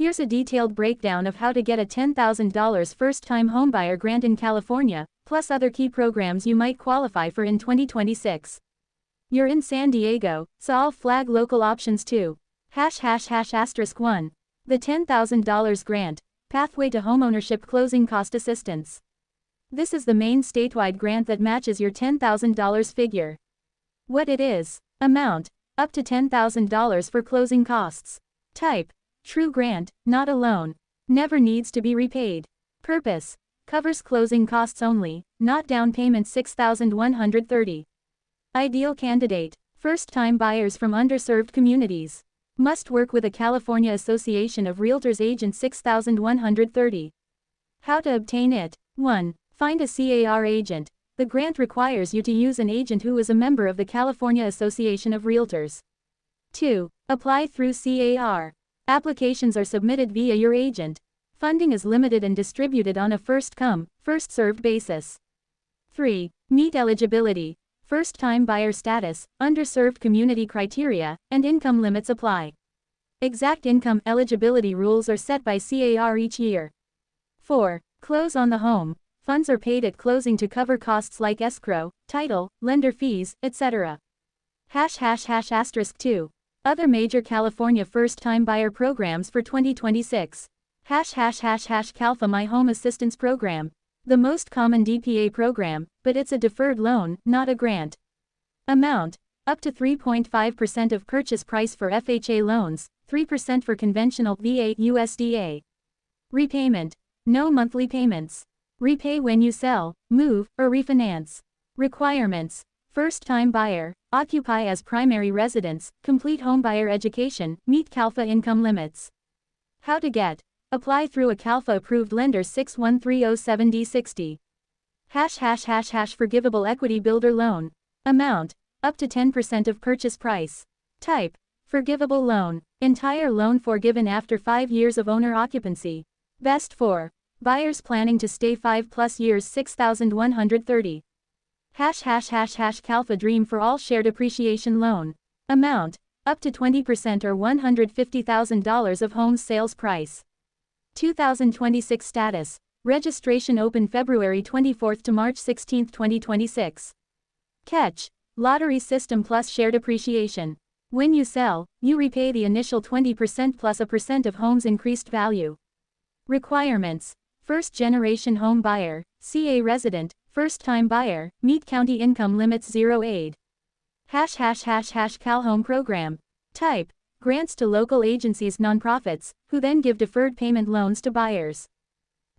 Here's a detailed breakdown of how to get a $10,000 first-time homebuyer grant in California, plus other key programs you might qualify for in 2026. You're in San Diego, so I'll flag local options too. ###*1. The $10,000 grant, pathway to homeownership closing cost assistance. This is the main statewide grant that matches your $10,000 figure. What it is: amount, up to $10,000 for closing costs. Type, true grant, not a loan. Never needs to be repaid. Purpose, covers closing costs only, not down payment $6,130. Ideal candidate, first-time buyers from underserved communities. Must work with a California Association of Realtors agent 6,130. How to obtain it: 1. Find a CAR agent. The grant requires you to use an agent who is a member of the California Association of Realtors. 2. Apply through CAR. Applications are submitted via your agent. Funding is limited and distributed on a first-come, first-served basis. 3. Meet eligibility, first-time buyer status, underserved community criteria, and income limits apply. Exact income eligibility rules are set by CAR each year. 4. Close on the home. Funds are paid at closing to cover costs like escrow, title, lender fees, etc. ###*2. Other major California first-time buyer programs for 2026. ###CalFA My Home Assistance Program. The most common DPA program, but it's a deferred loan, not a grant. Amount, up to 3.5% of purchase price for FHA loans, 3% for conventional VA USDA. Repayment, no monthly payments. Repay when you sell, move, or refinance. Requirements: first-time buyer, occupy as primary residence, complete homebuyer education, meet CalFA income limits. How to get: apply through a CalFA-approved lender 61307D60. #### Forgivable Equity Builder Loan. Amount, up to 10% of purchase price. Type, forgivable loan. Entire loan forgiven after 5 years of owner occupancy. Best for buyers planning to stay 5+ years 6,130. #### CalFA Dream for All Shared Appreciation Loan. Amount, up to 20% or $150,000 of home sales price. 2026 status. Registration open February 24 to March 16, 2026. Catch: lottery system plus shared appreciation. When you sell, you repay the initial 20% plus a percent of home's increased value. Requirements: first-generation home buyer, CA resident, first-time buyer, meet county income limits, zero aid. #### CalHome Program. Type, grants to local agencies, nonprofits, who then give deferred payment loans to buyers.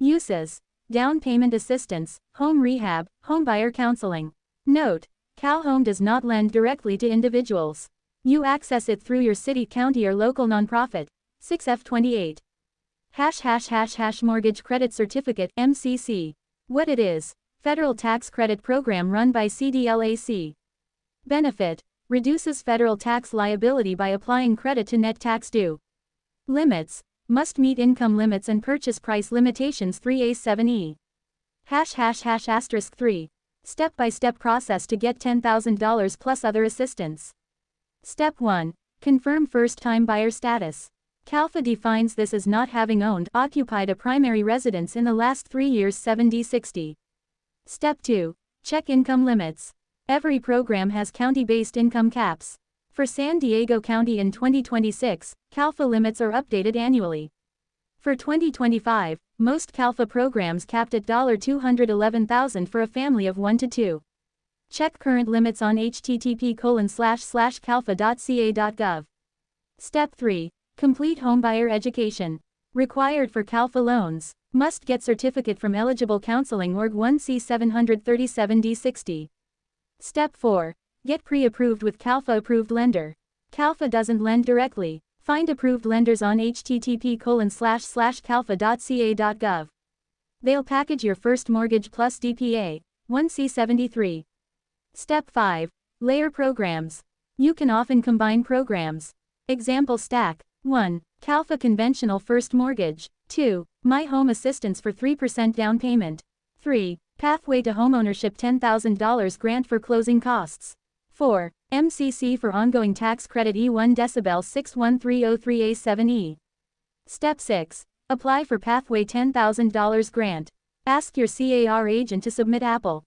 Uses: down payment assistance, home rehab, homebuyer counseling. Note: CalHome does not lend directly to individuals. You access it through your city, county, or local nonprofit. 6F28. #### Mortgage Credit Certificate, MCC. What it is: federal tax credit program run by CDLAC. Benefit: reduces federal tax liability by applying credit to net tax due. Limits: must meet income limits and purchase price limitations 3A7E. ###*3. Step-by-step process to get $10,000 plus other assistance. Step 1. Confirm first-time buyer status. CalFA defines this as not having owned, occupied a primary residence in the last 3 years, 7D60. Step 2. Check income limits. Every program has county-based income caps. For San Diego County in 2026, CalFA limits are updated annually. For 2025, most CalFA programs capped at $211,000 for a family of 1 to 2. Check current limits on http://calfa.ca.gov. Step 3. Complete homebuyer education. Required for CalFA loans. Must get certificate from eligible counseling org 1C 737D60. Step 4. Get pre-approved with CalFA-approved lender. CalFA doesn't lend directly. Find approved lenders on http://calfa.ca.gov. They'll package your first mortgage plus DPA, 1C73. Step 5. Layer programs. You can often combine programs. Example stack. 1. CalFA Conventional First Mortgage. 2. My Home Assistance for 3% down payment. 3. Pathway to Homeownership $10,000 grant for closing costs. 4. MCC for ongoing tax credit E1 decibel 61303A7E. Step 6. Apply for Pathway $10,000 grant. Ask your CAR agent to submit Apple